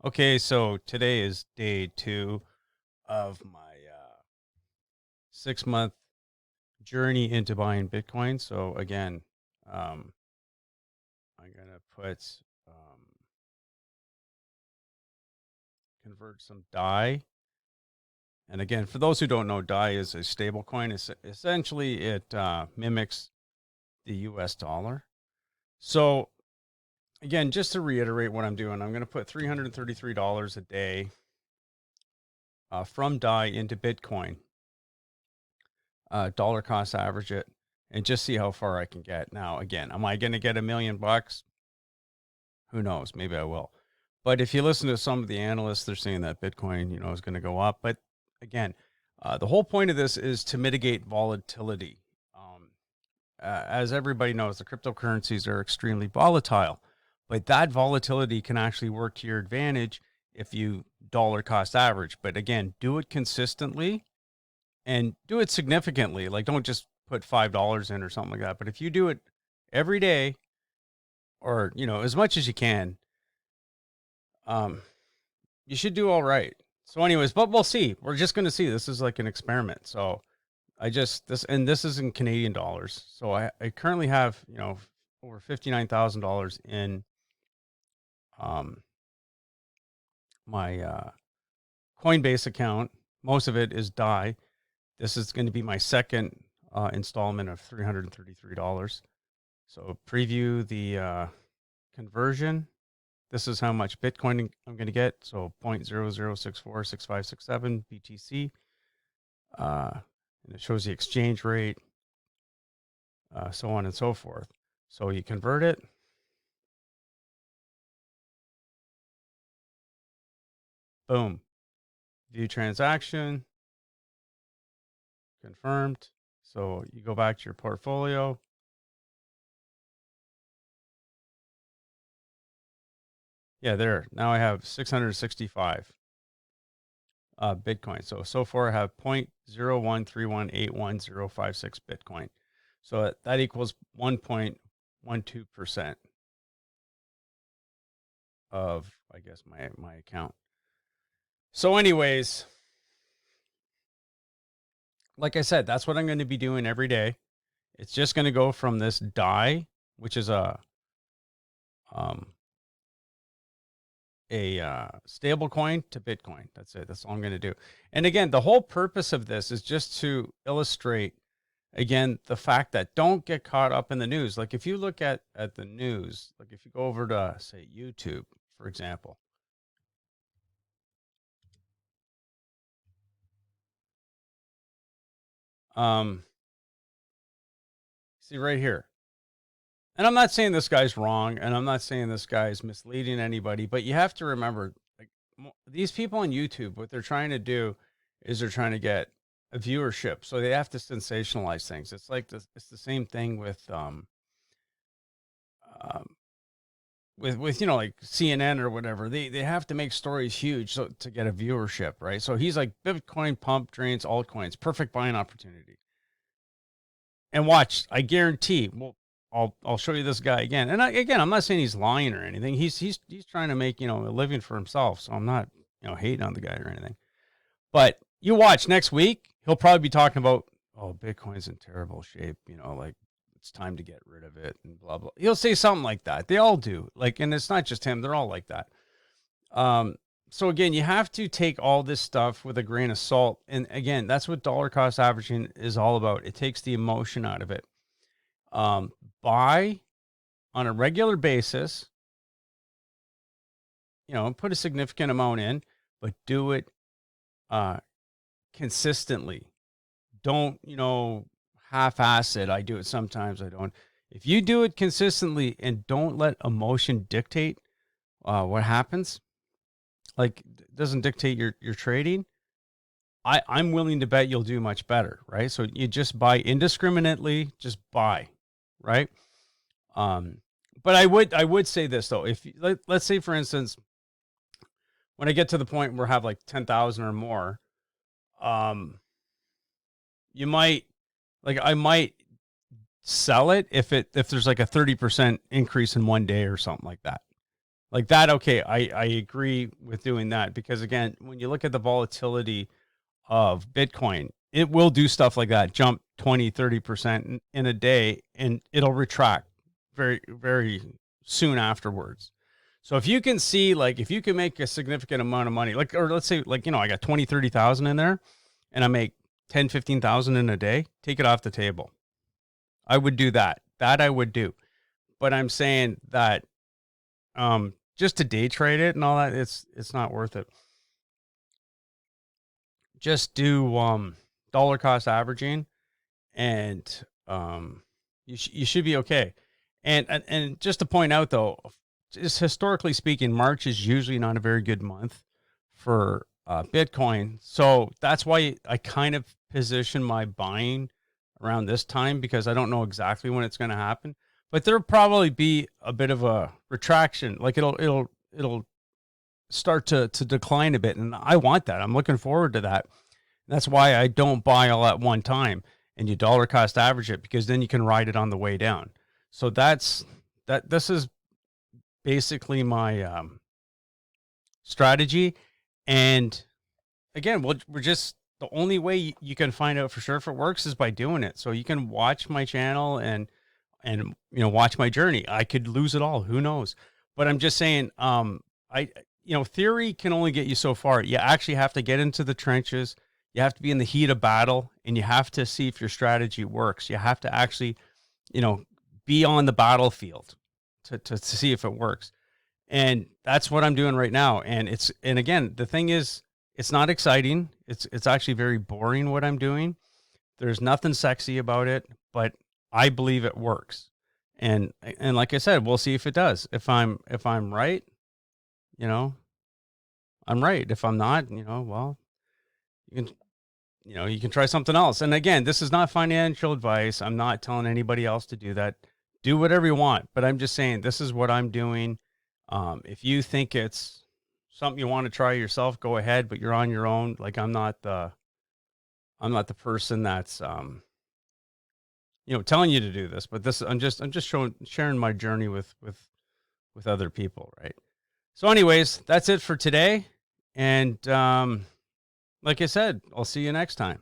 Okay, so today is day 2 of my 6-month journey into buying Bitcoin. So again, um, I'm gonna put convert some DAI. And again, for those who don't know, DAI is a stable coin. Essentially, it mimics the US dollar. So again, just to reiterate what I'm doing, I'm going to put $333 a day from DAI into Bitcoin. Dollar cost average it and just see how far I can get. Now, again, am I going to get $1,000,000? Who knows? Maybe I will. But if you listen to some of the analysts, they're saying that Bitcoin, is going to go up. But again, the whole point of this is to mitigate volatility. As everybody knows, the cryptocurrencies are extremely volatile, but that volatility can actually work to your advantage if you dollar cost average. But again, do it consistently and do it significantly. Like, don't just put $5 in or something like that. But if you do it every day, or as much as you can, um, you should do all right. So, anyways, but we'll see. We're just going to see. This is like an experiment. So, this is in Canadian dollars. So, I currently have over $59,000 in um my Coinbase account. Most of it is DAI. This is going to be my second installment of $333. So preview the conversion. This is how much Bitcoin I'm going to get. So 0.00646567 BTC. And it shows the exchange rate, so on and so forth. So you convert it. Boom. View transaction. Confirmed. So you go back to your portfolio. Yeah, there. Now I have 665 Bitcoin. So far I have 0.013181056 Bitcoin. So that equals 1.12% of, I guess, my account. So anyways, like I said, that's what I'm going to be doing every day. It's just going to go from this DAI, which is a stable coin, to Bitcoin. That's it. That's all I'm going to do. And again, the whole purpose of this is just to illustrate, again, the fact that don't get caught up in the news. Like if you look at the news, like if you go over to, say, YouTube, for example, see right here. And I'm not saying this guy's wrong, and I'm not saying this guy is misleading anybody, but you have to remember, like, these people on YouTube, what they're trying to do is they're trying to get a viewership, so they have to sensationalize things. It's like this. It's the same thing um, with like CNN or whatever. They have to make stories huge so to get a viewership, right? So he's like, Bitcoin pump drains altcoins, perfect buying opportunity. And watch, I guarantee. Well, I'll show you this guy again. And again, I'm not saying he's lying or anything. He's trying to make a living for himself. So I'm not hating on the guy or anything. But you watch next week, he'll probably be talking about, oh, Bitcoin's in terrible shape. Like it's time to get rid of it and blah blah. He'll say something like that. They all do. Like, and it's not just him. They're all like that. Um, so again, you have to take all this stuff with a grain of salt. And again, that's what dollar cost averaging is all about. It takes the emotion out of it. Um, buy on a regular basis, put a significant amount in, but do it consistently. Don't, half-ass it. I do it sometimes, I don't. If you do it consistently and don't let emotion dictate what happens, like doesn't dictate your trading, I'm willing to bet you'll do much better, right? So you just buy indiscriminately, just buy, right? Um, but I would say this though, if let's say for instance, when I get to the point where I have like 10,000 or more, um, you might I might sell it if there's like a 30% increase in one day or something like that. like that. Okay, I agree with doing that because again, when you look at the volatility of Bitcoin, it will do stuff like that, jump 20, 30% in a day, and it'll retract very, very soon afterwards. So if you can see, like, if you can make a significant amount of money, like, or let's say, like, I got 20, 30,000 in there and I make 10, 15,000 in a day, take it off the table. I would do that. That I would do. But I'm saying that just to day trade it and all that, it's not worth it. Just do dollar cost averaging, and you should be okay. And just to point out though, just historically speaking, March is usually not a very good month for Bitcoin. So that's why I kind of position my buying around this time because I don't know exactly when it's going to happen. But there'll probably be a bit of a retraction. Like it'll start to decline a bit, and I want that. I'm looking forward to that. That's why I don't buy all at one time and you dollar cost average it because then you can ride it on the way down. So this is basically my strategy. And again, we're just the only way you can find out for sure if it works is by doing it. So you can watch my channel and watch my journey. I could lose it all, who knows? But I'm just saying I theory can only get you so far. You actually have to get into the trenches. You have to be in the heat of battle, and you have to see if your strategy works. You have to actually, be on the battlefield to see if it works. And that's what I'm doing right now. And again, the thing is, it's not exciting. It's actually very boring what I'm doing. There's nothing sexy about it, but I believe it works. And like I said, we'll see if it does. If I'm right, I'm right. If I'm not, well, you can you can try something else. And again, this is not financial advice. I'm not telling anybody else to do that. Do whatever you want, but I'm just saying this is what I'm doing. If you think it's something you want to try yourself, go ahead, but you're on your own. Like I'm not the person that's telling you to do this, but I'm just sharing my journey with other people, right? So anyways, that's it for today. And like I said, I'll see you next time.